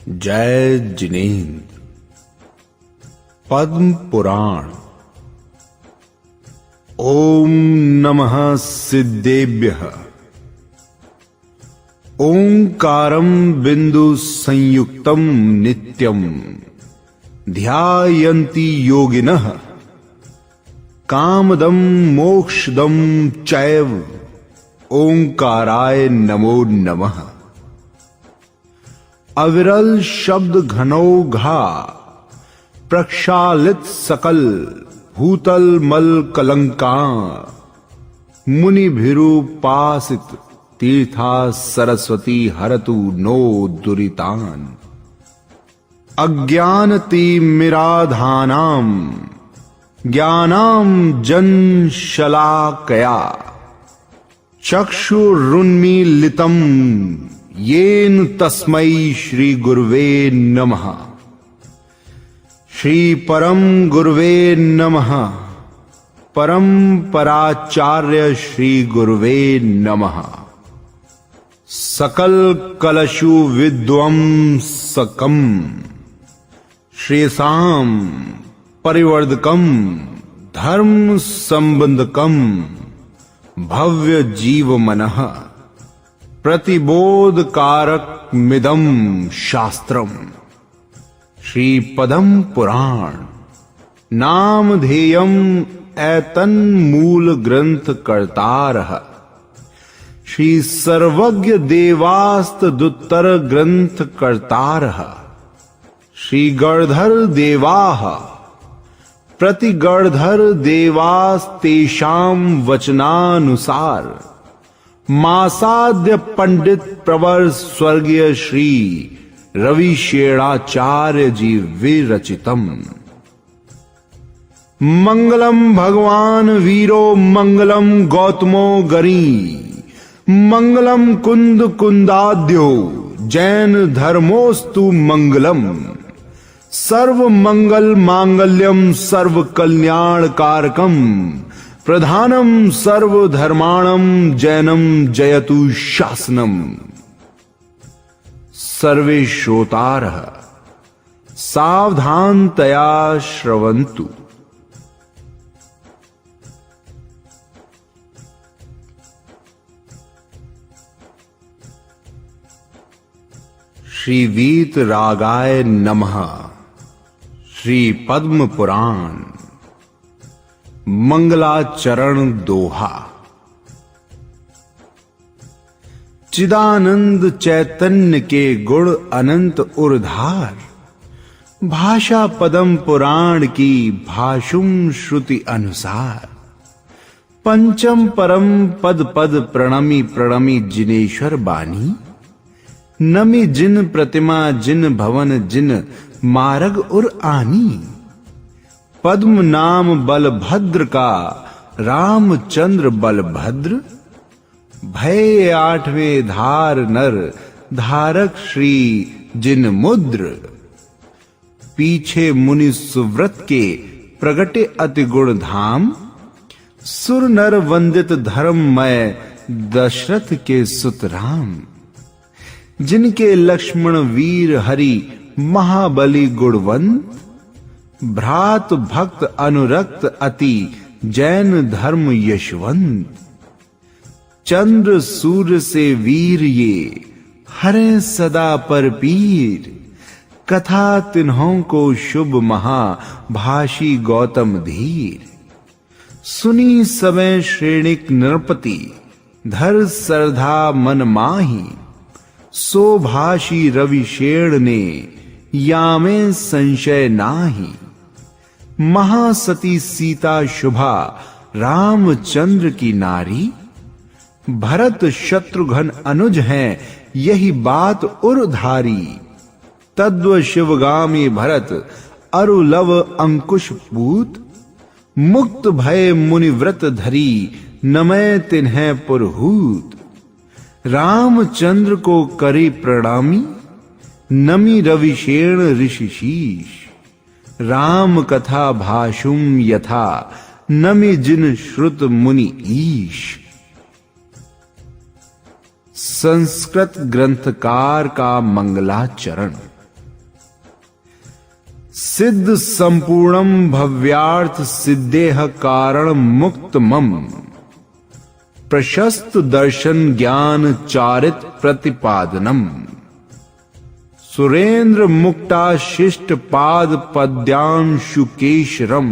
जय जिनेन्द्र। पद्म पुराण। ओम नमः सिद्धेभ्यः। ओंकारं बिंदु संयुक्तं नित्यं ध्यायन्ति योगिनः कामदं मोक्षदं चैव ओंकाराय नमो नमः। अविरल शब्द घनौघा प्रक्षालित सकल भूतल मल कलंका मुनि भिरूपासित तीर्था सरस्वती हरतु नो दुरितान। अज्ञानति मिराधानाम ज्ञानाम जन शलाकया चक्षुरुन्मीलितम येन तस्मै श्री गुरुवे नमः। श्री परम गुरुवे नमः। परम पराचार्य श्री गुरुवे नमः। सकल कलशु विद्वंसकम श्रेषाम परिवर्धकम धर्म संबंधकम भव्य जीव मनः प्रतिबोध कारक मिदम शास्त्रम। श्री पद्म पुराण नामधेयम एतन मूल ग्रंथ कर्तारः। श्री सर्वज्ञ देवास्त दुत्तर ग्रंथ कर्तारः। श्री गणधर देवाः प्रति गणधर देवास्तेषां वचनानुसार मासाद्य पंडित प्रवर स्वर्गीय श्री रविशेणाचार्य जी विरचितम। मंगलम भगवान वीरो मंगलम गौतमो गरी मंगलम कुंद कुंदाद्यो जैन धर्मोस्तु मंगलम। सर्व मंगल मांगल्यम सर्व कल्याण कारकम प्रधानम सर्वधर्माणम जैनम जयतु शासनम। सर्वे श्रोतारः सावधानतया श्रवन्तु। श्री वीतरागाय नमः। श्री पद्म पुराण मंगलाचरण दोहा। चिदानंद चैतन्य के गुण अनंत उर्धार भाषा पद्म पुराण की भाषुम श्रुति अनुसार। पंचम परम पद पद प्रणमी प्रणमी जिनेश्वर बानी नमी जिन प्रतिमा जिन भवन जिन मार्ग उर आनी। पद्म नाम बलभद्र का रामचंद्र बलभद्र भय आठवें धार नर धारक श्री जिन मुद्र। पीछे मुनि सुव्रत के प्रगटे अति गुण धाम सुर नर वंदित धर्ममय दशरथ के सुत राम। जिनके लक्ष्मण वीर हरि महाबली गुणवंत भ्रात भक्त अनुरक्त अति जैन धर्म यशवंत। चंद्र सूर्य से वीर ये हरे सदा पर पीर कथा तिन्हों को शुभ महा भाषी गौतम धीर। सुनी समय श्रेणिक नृपति धर सरधा मन माही सो भाषी रविशेण ने यामे संशय नाही। महासती सीता शुभा रामचंद्र की नारी भरत शत्रुघ्न अनुज हैं यही बात उर्धारी। तद्व शिवगामी भरत अरुलव अंकुश पूत मुक्त भय मुनिव्रत धरी नमय तिन्है पुरहूत। रामचंद्र को करी प्रणामी नमी रविशेण ऋषिशीष। राम कथा भाषुम यथा नमि जिन श्रुत मुनि ईश। संस्कृत ग्रंथकार का मंगलाचरण। सिद्ध संपूर्णम भव्यार्थ सिद्धेह कारण मुक्तमम प्रशस्त दर्शन ज्ञान चारित प्रतिपादनम सुरेंद्र मुक्ता शिष्ट पाद पद्यांशुकेशरम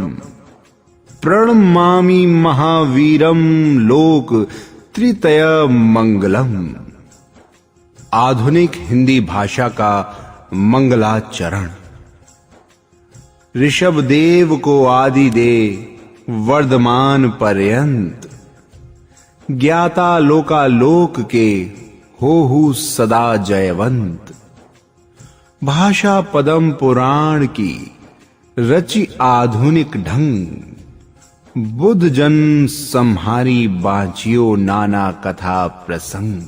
प्रणमामि महावीरम लोक त्रितय मंगलम। आधुनिक हिंदी भाषा का मंगलाचरण। ऋषभदेव को आदि दे वर्धमान पर्यंत ज्ञाता लोकालोक के होहु सदा जयवंत। भाषा पदम पुराण की रचि आधुनिक ढंग बुद्ध जन संहारी बाँचियो नाना कथा प्रसंग।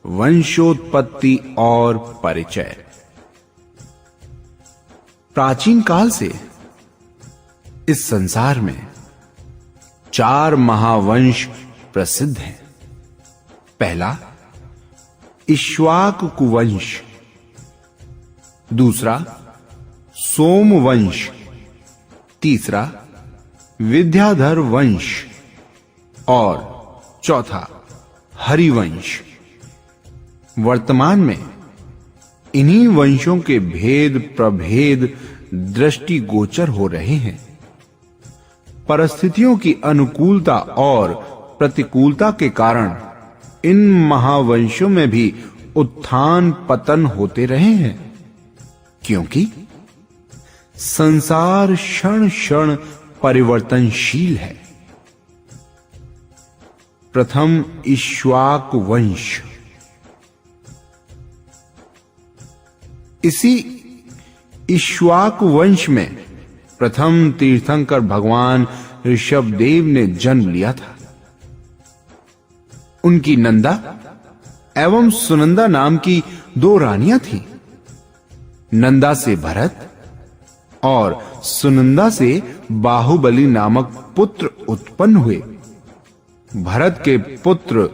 वंशोत्पत्ति और परिचय। प्राचीन काल से इस संसार में 4 महावंश प्रसिद्ध हैं। पहला इक्ष्वाकु वंश, दूसरा सोमवंश, तीसरा विद्याधर वंश और चौथा हरिवंश। वर्तमान में इन्हीं वंशों के भेद प्रभेद दृष्टिगोचर हो रहे हैं। परिस्थितियों की अनुकूलता और प्रतिकूलता के कारण इन महावंशों में भी उत्थान पतन होते रहे हैं, क्योंकि संसार क्षण क्षण परिवर्तनशील है। प्रथम इक्ष्वाकु वंश। इसी इक्ष्वाकु वंश में प्रथम तीर्थंकर भगवान ऋषभदेव ने जन्म लिया था। उनकी नंदा एवं सुनंदा नाम की 2 रानियां थीं। नंदा से भरत और सुनंदा से बाहुबली नामक पुत्र उत्पन्न हुए। भरत के पुत्र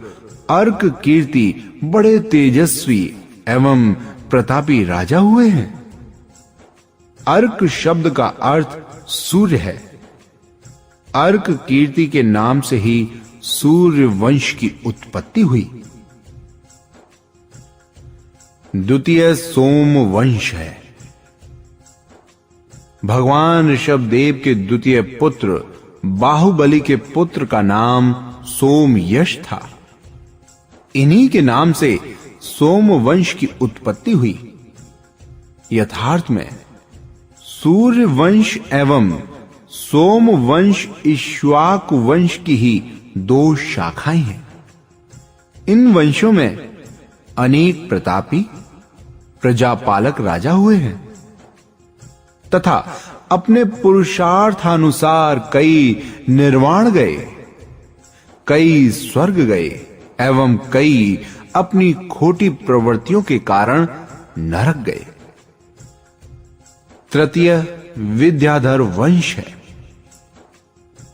अर्क कीर्ति बड़े तेजस्वी एवं प्रतापी राजा हुए हैं। अर्क शब्द का अर्थ सूर्य है। अर्क कीर्ति के नाम से ही सूर्य वंश की उत्पत्ति हुई। द्वितीय सोम वंश है। भगवान ऋषभदेव के द्वितीय पुत्र बाहुबली के पुत्र का नाम सोमयश था। इन्हीं के नाम से सोम वंश की उत्पत्ति हुई। यथार्थ में सूर्य वंश एवं सोम वंश इक्ष्वाकु वंश की ही 2 शाखाएं हैं। इन वंशों में अनेक प्रतापी प्रजापालक राजा हुए हैं तथा अपने पुरुषार्थानुसार कई निर्वाण गए, कई स्वर्ग गए एवं कई अपनी खोटी प्रवृत्तियों के कारण नरक गए। तृतीय विद्याधर वंश है।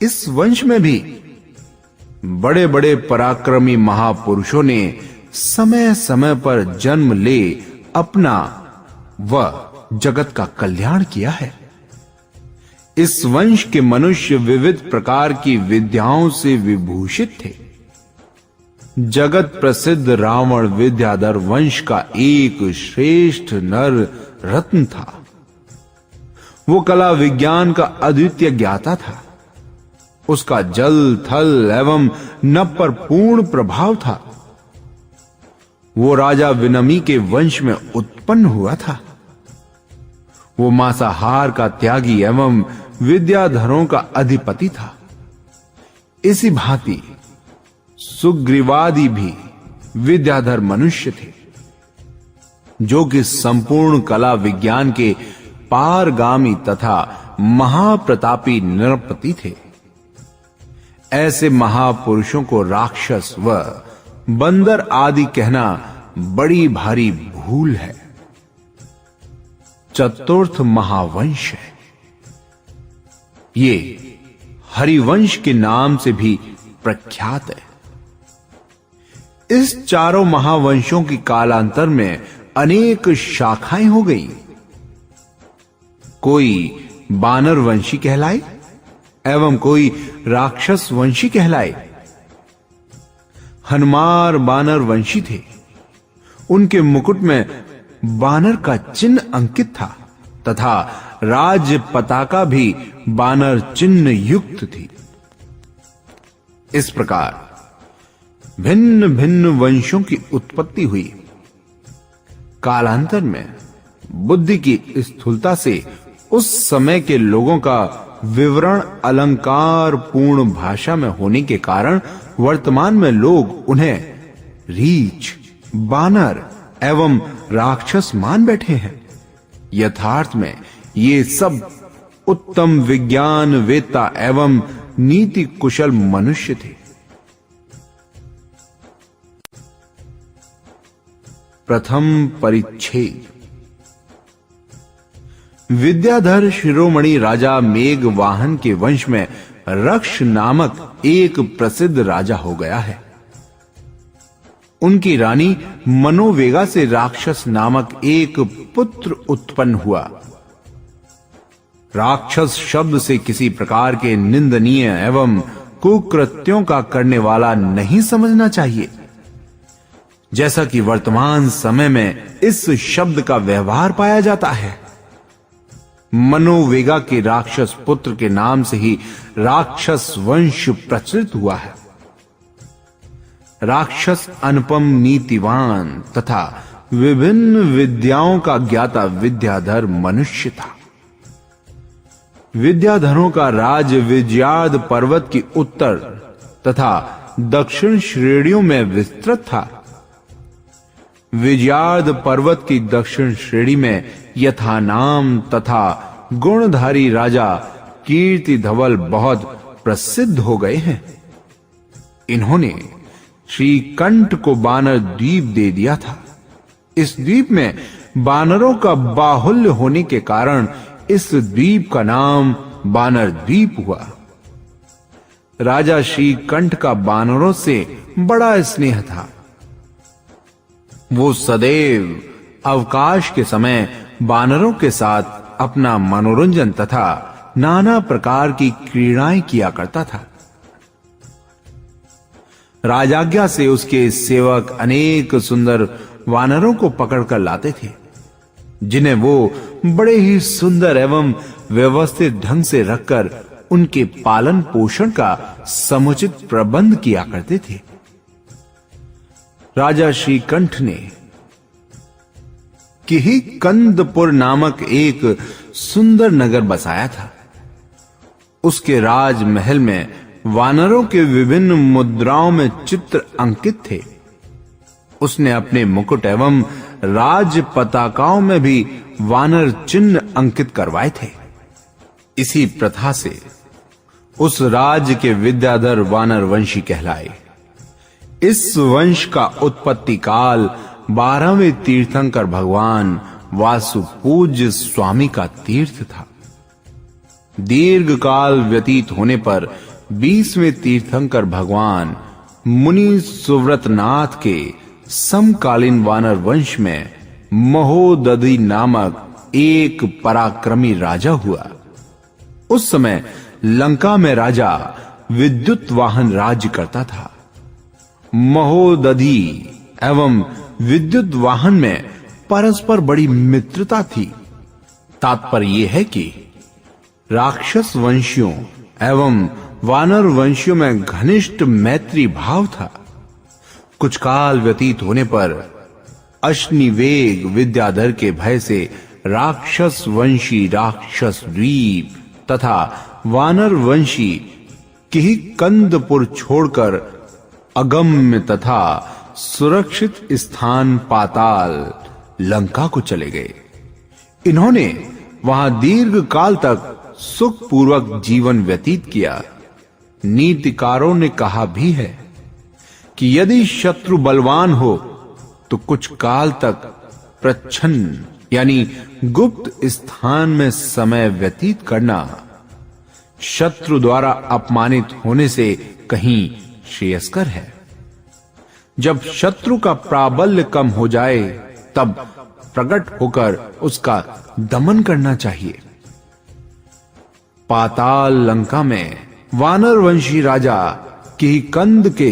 इस वंश में भी बड़े बड़े पराक्रमी महापुरुषों ने समय समय पर जन्म ले अपना व जगत का कल्याण किया है। इस वंश के मनुष्य विविध प्रकार की विद्याओं से विभूषित थे। जगत प्रसिद्ध रावण विद्याधर वंश का एक श्रेष्ठ नर रत्न था। वो कला विज्ञान का अद्वितीय ज्ञाता था। उसका जल थल एवं नभ पर पूर्ण प्रभाव था। वो राजा विनमी के वंश में उत्पन्न हुआ था। वो मांसाहार का त्यागी एवं विद्याधरों का अधिपति था। इसी भांति सुग्रीवादि भी विद्याधर मनुष्य थे, जो कि संपूर्ण कला विज्ञान के पारगामी तथा महाप्रतापी नृपति थे। ऐसे महापुरुषों को राक्षस व बंदर आदि कहना बड़ी भारी भूल है। चतुर्थ महावंश है। ये हरिवंश के नाम से भी प्रख्यात है। इस चारों महावंशों की कालांतर में अनेक शाखाएं हो गई। कोई बानर वंशी कहलाए एवं कोई राक्षस वंशी कहलाए। हनुमान बानर वंशी थे। उनके मुकुट में बानर का चिन्ह अंकित था तथा राज पताका भी बानर चिन्ह युक्त थी। इस प्रकार भिन्न भिन्न वंशों की उत्पत्ति हुई। कालांतर में बुद्धि की स्थूलता से उस समय के लोगों का विवरण अलंकार पूर्ण भाषा में होने के कारण वर्तमान में लोग उन्हें रीछ, बानर एवं राक्षस मान बैठे हैं। यथार्थ में ये सब उत्तम विज्ञान वेत्ता एवं नीति कुशल मनुष्य थे। प्रथम परिच्छेद। विद्याधर शिरोमणि राजा मेघवाहन के वंश में रक्ष नामक एक प्रसिद्ध राजा हो गया है। उनकी रानी मनोवेगा से राक्षस नामक एक पुत्र उत्पन्न हुआ। राक्षस शब्द से किसी प्रकार के निंदनीय एवं कुकृत्यों का करने वाला नहीं समझना चाहिए, जैसा कि वर्तमान समय में इस शब्द का व्यवहार पाया जाता है। मनोवेगा के राक्षस पुत्र के नाम से ही राक्षस वंश प्रचलित हुआ है। राक्षस अनुपम नीतिवान तथा विभिन्न विद्याओं का ज्ञाता विद्याधर मनुष्य था। विद्याधरों का राज विजयाद पर्वत की उत्तर तथा दक्षिण श्रेणियों में विस्तृत था। विजयाद पर्वत की दक्षिण श्रेणी में यथा नाम तथा गुणधारी राजा कीर्ति धवल बहुत प्रसिद्ध हो गए हैं। इन्होंने श्रीकंठ को बानर द्वीप दे दिया था। इस द्वीप में बानरों का बाहुल्य होने के कारण इस द्वीप का नाम बानर द्वीप हुआ। राजा श्रीकंठ का बानरों से बड़ा स्नेह था। वो सदैव अवकाश के समय बानरों के साथ अपना मनोरंजन तथा नाना प्रकार की क्रीड़ाएं किया करता था। राजाज्ञा से उसके सेवक अनेक सुंदर वानरों को पकड़कर लाते थे, जिन्हें वो बड़े ही सुंदर एवं व्यवस्थित ढंग से रखकर उनके पालन पोषण का समुचित प्रबंध किया करते थे। राजा श्रीकंठ ने किहिकंदपुर नामक एक सुंदर नगर बसाया था। उसके राजमहल में वानरों के विभिन्न मुद्राओं में चित्र अंकित थे। उसने अपने मुकुट एवं राज पताकाओं में भी वानर चिन्ह अंकित करवाए थे। इसी प्रथा से उस राज्य के विद्याधर वानर वंशी कहलाए। इस वंश का उत्पत्ति काल 12वें तीर्थंकर भगवान वासु पूज्य स्वामी का तीर्थ था। दीर्घ काल व्यतीत होने पर 20वें तीर्थंकर भगवान मुनि सुव्रतनाथ के समकालीन वानर वंश में महोदधि नामक एक पराक्रमी राजा हुआ। उस समय लंका में राजा विद्युत वाहन राज्य करता था। महोदधि एवं विद्युत वाहन में परस्पर बड़ी मित्रता थी। तात्पर्य यह है कि राक्षस वंशियों एवं वानर वंशियों में घनिष्ठ मैत्री भाव था। कुछ काल व्यतीत होने पर अश्निवेग विद्याधर के भय से राक्षस वंशी राक्षस द्वीप तथा वानर वंशी किहिकंदपुर छोड़कर अगम्य तथा सुरक्षित स्थान पाताल लंका को चले गए। इन्होंने वहां दीर्घ काल तक सुखपूर्वक जीवन व्यतीत किया। नीतिकारों ने कहा भी है कि यदि शत्रु बलवान हो तो कुछ काल तक प्रच्छन्न यानी गुप्त स्थान में समय व्यतीत करना शत्रु द्वारा अपमानित होने से कहीं श्रेयस्कर है। जब शत्रु का प्राबल्य कम हो जाए तब प्रकट होकर उसका दमन करना चाहिए। पाताल लंका में वानर वंशी राजा किहिकंद के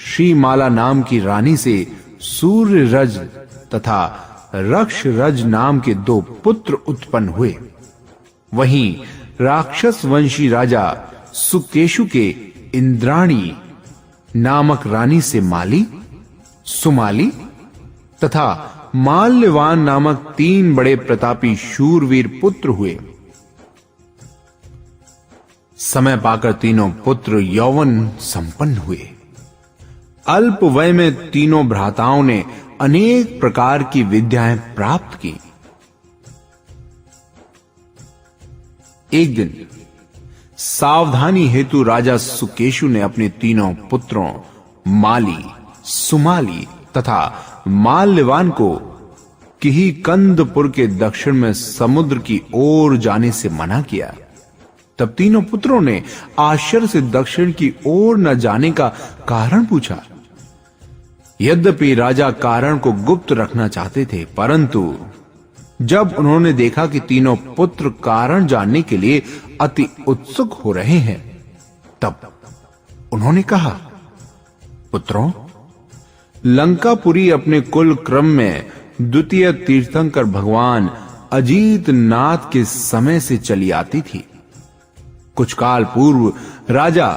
श्रीमाला नाम की रानी से सूर्य रज तथा रक्ष रज नाम के 2 पुत्र उत्पन्न हुए। वहीं राक्षस वंशी राजा सुकेशु के इंद्राणी नामक रानी से माली, सुमाली तथा माल्यवान नामक 3 बड़े प्रतापी शूरवीर पुत्र हुए। समय पाकर तीनों पुत्र यौवन संपन्न हुए। अल्प वय में तीनों भ्राताओं ने अनेक प्रकार की विद्याएं प्राप्त की। एक दिन सावधानी हेतु राजा सुकेशु ने अपने तीनों पुत्रों माली, सुमाली तथा माल्यवान को किहिकंदपुर के दक्षिण में समुद्र की ओर जाने से मना किया। तब तीनों पुत्रों ने आश्चर्य से दक्षिण की ओर न जाने का कारण पूछा। यद्यपि राजा कारण को गुप्त रखना चाहते थे, परंतु जब उन्होंने देखा कि तीनों पुत्र कारण जानने के लिए अति उत्सुक हो रहे हैं, तब उन्होंने कहा, पुत्रों, लंकापुरी अपने कुल क्रम में द्वितीय तीर्थंकर भगवान अजीत नाथ के समय से चली आती थी। कुछ काल पूर्व राजा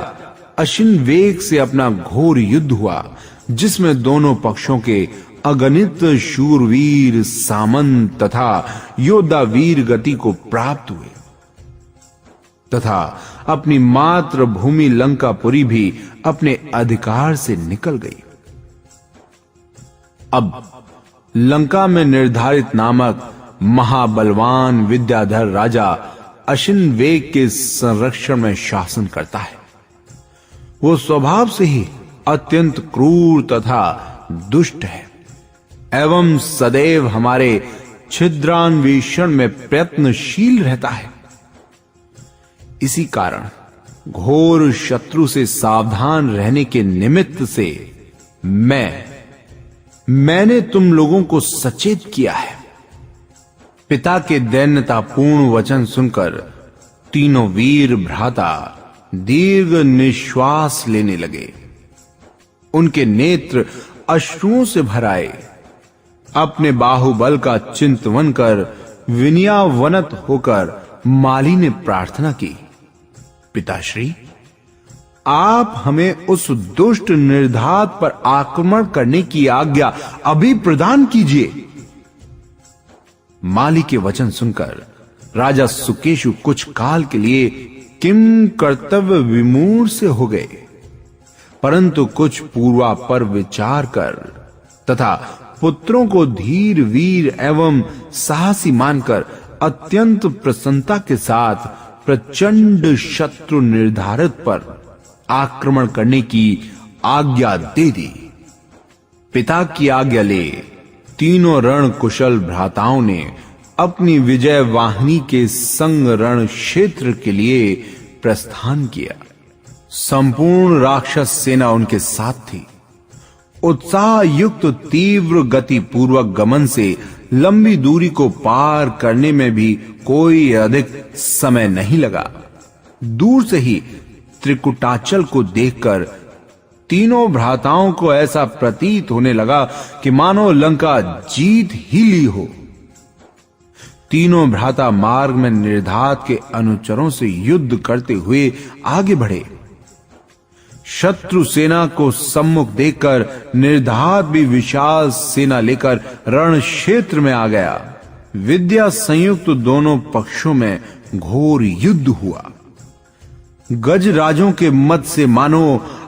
अश्विन वेग से अपना घोर युद्ध हुआ, जिसमें दोनों पक्षों के अगणित शूरवीर, सामंत तथा योद्धा वीर गति को प्राप्त हुए तथा अपनी मातृभूमि लंकापुरी भी अपने अधिकार से निकल गई। अब लंका में निर्धारित नामक महाबलवान विद्याधर राजा अश्विन वेग के संरक्षण में शासन करता है। वो स्वभाव से ही अत्यंत क्रूर तथा दुष्ट है एवं सदैव हमारे छिद्रान्वेषण में प्रयत्नशील रहता है। इसी कारण घोर शत्रु से सावधान रहने के निमित्त से मैंने तुम लोगों को सचेत किया है। पिता के दैन्यतापूर्ण वचन सुनकर तीनों वीर भ्राता दीर्घ निश्वास लेने लगे। उनके नेत्र अश्रुओं से भर आए। अपने बाहुबल का चिंतन कर विनयावनत होकर माली ने प्रार्थना की, पिताश्री, आप हमें उस दुष्ट निर्धात पर आक्रमण करने की आज्ञा अभी प्रदान कीजिए। माली के वचन सुनकर राजा सुकेशु कुछ काल के लिए किम कर्तव्य विमूढ़ से हो गए, परंतु कुछ पूर्वापर विचार कर तथा पुत्रों को धीर वीर एवं साहसी मानकर अत्यंत प्रसन्नता के साथ प्रचंड शत्रु निर्धारित पर आक्रमण करने की आज्ञा दे दी। पिता की आज्ञा ले तीनों रण कुशल भ्राताओं ने अपनी विजय वाहिनी के संग रण क्षेत्र के लिए प्रस्थान किया। संपूर्ण राक्षस सेना उनके साथ थी। उत्साह युक्त तीव्र गति पूर्वक गमन से लंबी दूरी को पार करने में भी कोई अधिक समय नहीं लगा। दूर से ही त्रिकुटाचल को देखकर तीनों भ्राताओं को ऐसा प्रतीत होने लगा कि मानो लंका जीत ही ली हो। तीनों भ्राता मार्ग में निर्धात के अनुचरों से युद्ध करते हुए आगे बढ़े। शत्रु सेना को सम्मुख देखकर निर्धात भी विशाल सेना लेकर रण क्षेत्र में आ गया। विद्या संयुक्त दोनों पक्षों में घोर युद्ध हुआ। गजराजों के मत से मानो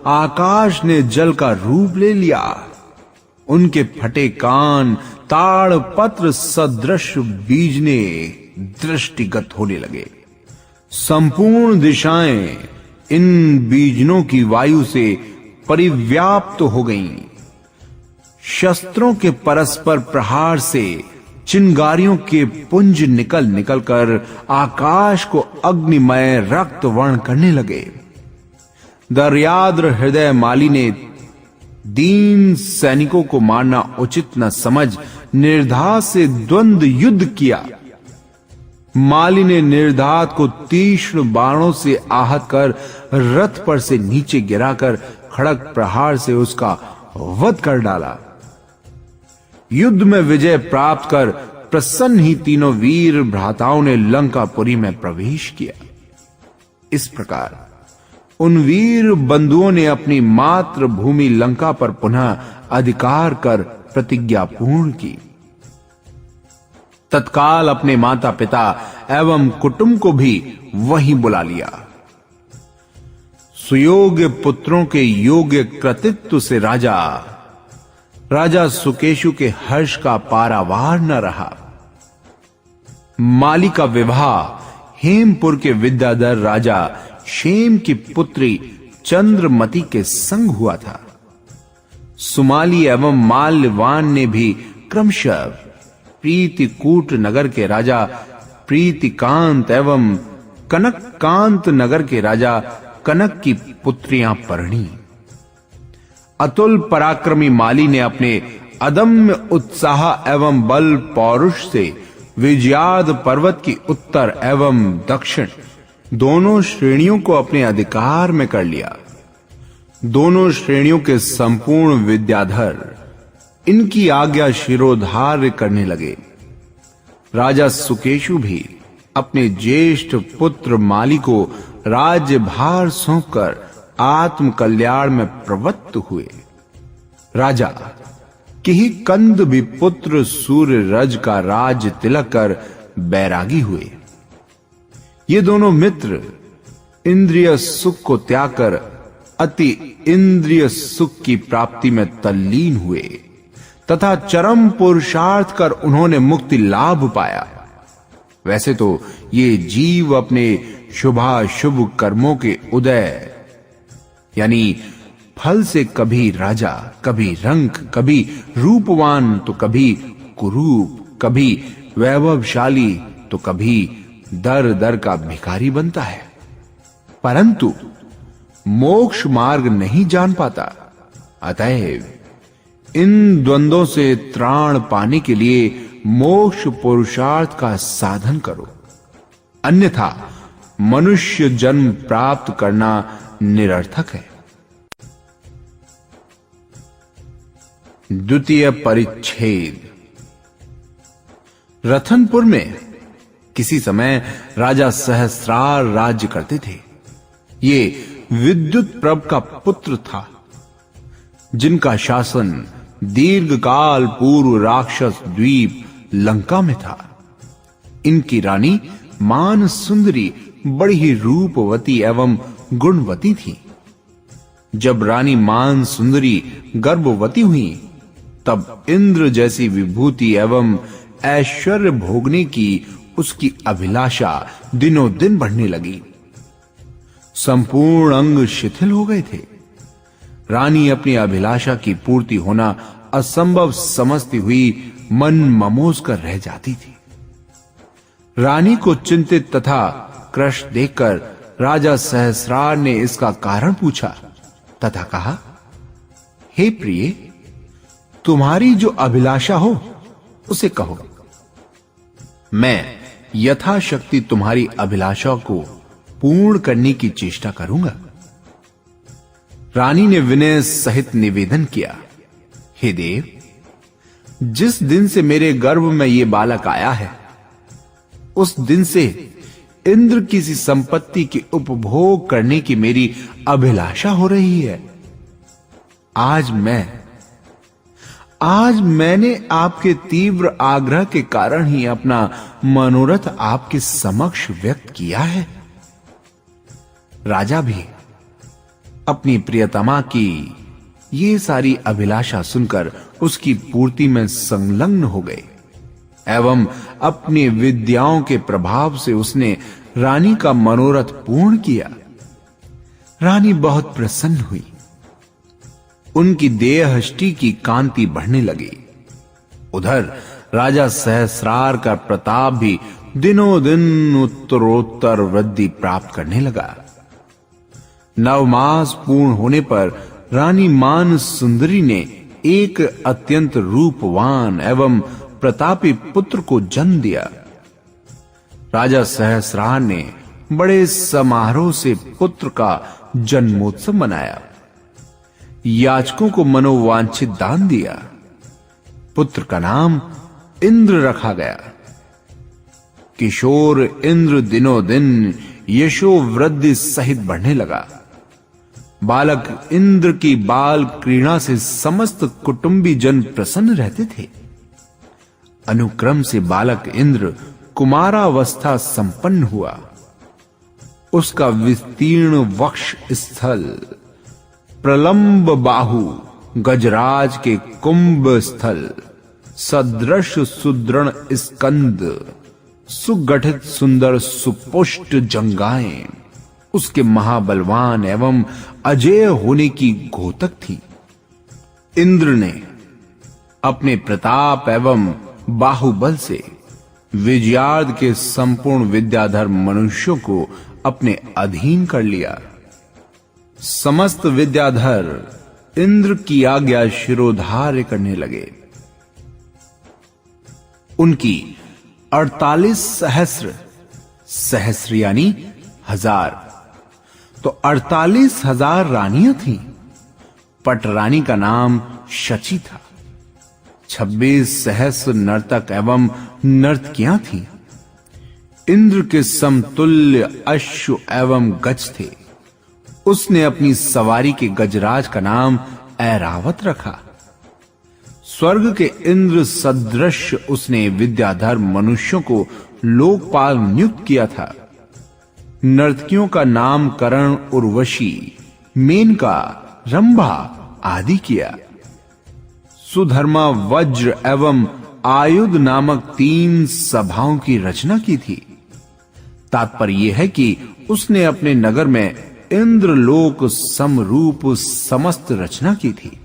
आकाश ने जल का रूप ले लिया। उनके फटे कान ताड़ पत्र सदृश बीजने दृष्टिगत होने लगे। संपूर्ण दिशाएं इन बीजनों की वायु से परिव्याप्त हो गईं। शस्त्रों के परस्पर प्रहार से चिंगारियों के पुंज निकल निकलकर आकाश को अग्निमय रक्त वर्ण करने लगे। दर्याद्र हृदय माली ने दीन सैनिकों को मारना उचित न समझ निर्धात से द्वंद्व युद्ध किया। माली ने निर्धात को तीक्ष्ण बाणों से आहत कर रथ पर से नीचे गिराकर खड़ग प्रहार से उसका वध कर डाला। युद्ध में विजय प्राप्त कर प्रसन्न ही तीनों वीर भ्राताओं ने लंकापुरी में प्रवेश किया। इस प्रकार उन वीर बंधुओं ने अपनी मातृभूमि लंका पर पुनः अधिकार कर प्रतिज्ञा पूर्ण की। तत्काल अपने माता पिता एवं कुटुंब को भी वहीं बुला लिया। सुयोग्य पुत्रों के योग्य कृतित्व से राजा सुकेशु के हर्ष का पारावार न रहा। माली का विवाह हेमपुर के विद्याधर राजा क्षेम की पुत्री चंद्रमती के संग हुआ था। सुमाली एवं माल्यवान ने भी क्रमशः प्रीतिकूट नगर के राजा प्रीतिकांत एवं कनककांत नगर के राजा कनक की पुत्रियां परणी। अतुल पराक्रमी माली ने अपने अदम्य उत्साह एवं बल पौरुष से विजयाद पर्वत की उत्तर एवं दक्षिण दोनों श्रेणियों को अपने अधिकार में कर लिया। दोनों श्रेणियों के संपूर्ण विद्याधर इनकी आज्ञा शिरोधार्य करने लगे। राजा सुकेशु भी अपने ज्येष्ठ पुत्र माली को राज्यभार सौंपकर आत्म कल्याण में प्रवृत्त हुए। राजा के ही कंद भी पुत्र सूर्य रज का राज्य तिलक कर बैरागी हुए। ये दोनों मित्र इंद्रिय सुख को त्याग कर अति इंद्रिय सुख की प्राप्ति में तल्लीन हुए तथा चरम पुरुषार्थ कर उन्होंने मुक्ति लाभ पाया। वैसे तो ये जीव अपने शुभाशुभ कर्मों के उदय यानी फल से कभी राजा, कभी रंक, कभी रूपवान तो कभी कुरूप, कभी वैभवशाली तो कभी दर दर का भिखारी बनता है, परंतु मोक्ष मार्ग नहीं जान पाता। अतएव इन द्वंद्वों से त्राण पाने के लिए मोक्ष पुरुषार्थ का साधन करो, अन्यथा मनुष्य जन्म प्राप्त करना निरर्थक है। द्वितीय परिच्छेद। रतनपुर में किसी समय राजा सहस्रार राज्य करते थे। ये विद्युत प्रभ का पुत्र था, जिनका शासन दीर्घ काल पूर्व राक्षस द्वीप लंका में था। इनकी रानी मान सुंदरी बड़ी ही रूपवती एवं गुणवती थी। जब रानी मान सुंदरी गर्भवती हुई तब इंद्र जैसी विभूति एवं ऐश्वर्य भोगने की उसकी अभिलाषा दिनों दिन बढ़ने लगी। संपूर्ण अंग शिथिल हो गए थे। रानी अपनी अभिलाषा की पूर्ति होना असंभव समझती हुई मन ममोज कर रह जाती थी। रानी को चिंतित तथा क्रश देखकर राजा सहस्रार ने इसका कारण पूछा तथा कहा, हे प्रिय, तुम्हारी जो अभिलाषा हो उसे कहो, मैं यथाशक्ति तुम्हारी अभिलाषा को पूर्ण करने की चेष्टा करूंगा। रानी ने विनय सहित निवेदन किया, हे देव, जिस दिन से मेरे गर्भ में ये बालक आया है उस दिन से इंद्र की सी संपत्ति के उपभोग करने की मेरी अभिलाषा हो रही है। आज मैंने आपके तीव्र आग्रह के कारण ही अपना मनोरथ आपके समक्ष व्यक्त किया है। राजा भी अपनी प्रियतमा की ये सारी अभिलाषा सुनकर उसकी पूर्ति में संलग्न हो गए एवं अपनी विद्याओं के प्रभाव से उसने रानी का मनोरथ पूर्ण किया। रानी बहुत प्रसन्न हुई। उनकी देहष्टि की कांति बढ़ने लगी। उधर राजा सहस्रार का प्रताप भी दिनों दिन उत्तरोत्तर वृद्धि प्राप्त करने लगा। 9 मास पूर्ण होने पर रानी मान सुंदरी ने एक अत्यंत रूपवान एवं प्रतापी पुत्र को जन्म दिया। राजा सहस्रार ने बड़े समारोह से पुत्र का जन्मोत्सव मनाया। याचकों को मनोवांछित दान दिया। पुत्र का नाम इंद्र रखा गया। किशोर इंद्र दिनों दिन यशो वृद्धि सहित बढ़ने लगा। बालक इंद्र की बाल क्रीड़ा से समस्त कुटुंबी जन प्रसन्न रहते थे। अनुक्रम से बालक इंद्र कुमारावस्था संपन्न हुआ। उसका विस्तीर्ण वक्ष स्थल, प्रलंब बाहु, गजराज के कुंभ स्थल, सदृश सुदृढ़ स्कंद, सुगठित सुंदर सुपुष्ट जंगाएं उसके महाबलवान एवं अजेय होने की घोतक थी। इंद्र ने अपने प्रताप एवं बाहुबल से विजयार्द के संपूर्ण विद्याधर मनुष्यों को अपने अधीन कर लिया। समस्त विद्याधर इंद्र की आज्ञा शिरोधार्य करने लगे। उनकी 48 सहस्र, सहस्र यानी 1000, तो 48,000 रानियां थीं। पटरानी का नाम शची था। 26 सहस्र नर्तक एवं नर्तकियां थीं। इंद्र के समतुल्य अश्व एवं गज थे। उसने अपनी सवारी के गजराज का नाम ऐरावत रखा। स्वर्ग के इंद्र सदृश उसने विद्याधर मनुष्यों को लोकपाल नियुक्त किया था। नर्तकियों का नामकरण उर्वशी, मेनका, रंभा आदि किया। सुधर्मा, वज्र एवं आयुध नामक 3 सभाओं की रचना की थी। तात्पर्य यह है कि उसने अपने नगर में इंद्रलोक समरूप समस्त रचना की थी।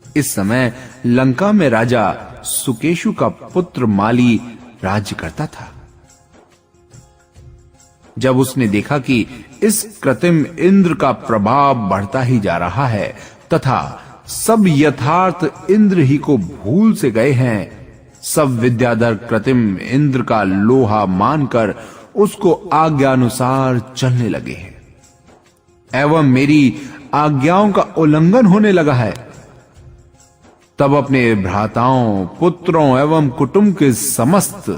इस समय लंका में राजा सुकेशु का पुत्र माली राज्य करता था। जब उसने देखा कि इस कृत्रिम इंद्र का प्रभाव बढ़ता ही जा रहा है तथा सब यथार्थ इंद्र ही को भूल से गए हैं, सब विद्याधर कृत्रिम इंद्र का लोहा मानकर उसको आज्ञानुसार चलने लगे हैं एवं मेरी आज्ञाओं का उल्लंघन होने लगा है, तब अपने भ्राताओं, पुत्रों एवं कुटुंब के समस्त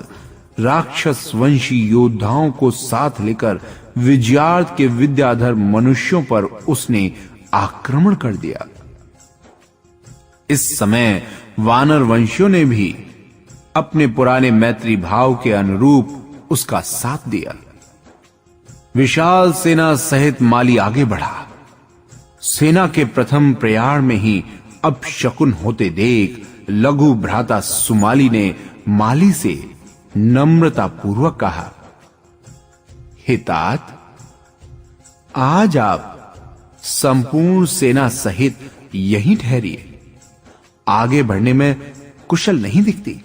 राक्षस वंशी योद्धाओं को साथ लेकर विजयार्द के विद्याधर मनुष्यों पर उसने आक्रमण कर दिया। इस समय वानर वंशियों ने भी अपने पुराने मैत्री भाव के अनुरूप उसका साथ दिया। विशाल सेना सहित माली आगे बढ़ा। सेना के प्रथम प्रयाण में ही अपशकुन होते देख लघु भ्राता सुमाली ने माली से नम्रता पूर्वक कहा, हे तात, आज आप संपूर्ण सेना सहित यहीं ठहरिए। आगे बढ़ने में कुशल नहीं दिखती।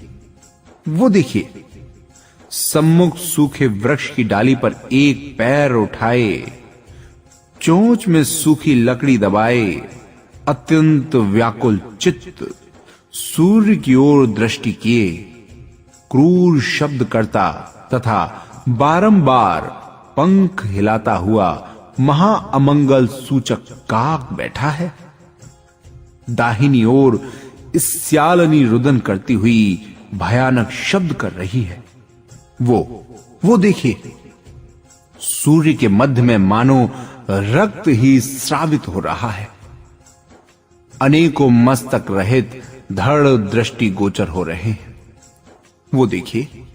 वो देखिए, सम्मुख सूखे वृक्ष की डाली पर एक पैर उठाए, चोंच में सूखी लकड़ी दबाए, अत्यंत व्याकुल चित्त सूर्य की ओर दृष्टि किए, क्रूर शब्द करता तथा बारंबार पंख हिलाता हुआ महाअमंगल सूचक काक बैठा है। दाहिनी ओर स्यालनी रुदन करती हुई भयानक शब्द कर रही है। वो देखिए, सूर्य के मध्य में मानो रक्त ही स्रावित हो रहा है। अनेकों मस्तक रहित धड़ दृष्टि गोचर हो रहे हैं। वो देखिए,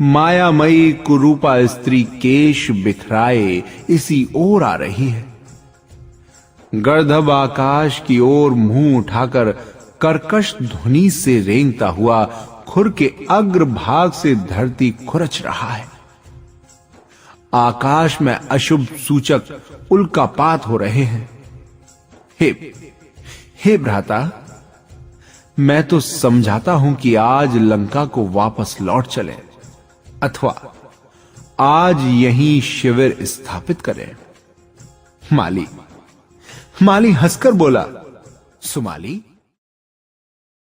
मायामयी कुरूपा स्त्री केश बिखराए इसी ओर आ रही है। गर्दभ आकाश की ओर मुंह उठाकर कर्कश ध्वनि से रेंगता हुआ खुर के अग्र भाग से धरती खुरच रहा है। आकाश में अशुभ सूचक उल्कापात हो रहे हैं। हे भ्राता, मैं तो समझाता हूं कि आज लंका को वापस लौट चले अथवा आज यहीं शिविर स्थापित करें। माली हंसकर बोला, सुमाली,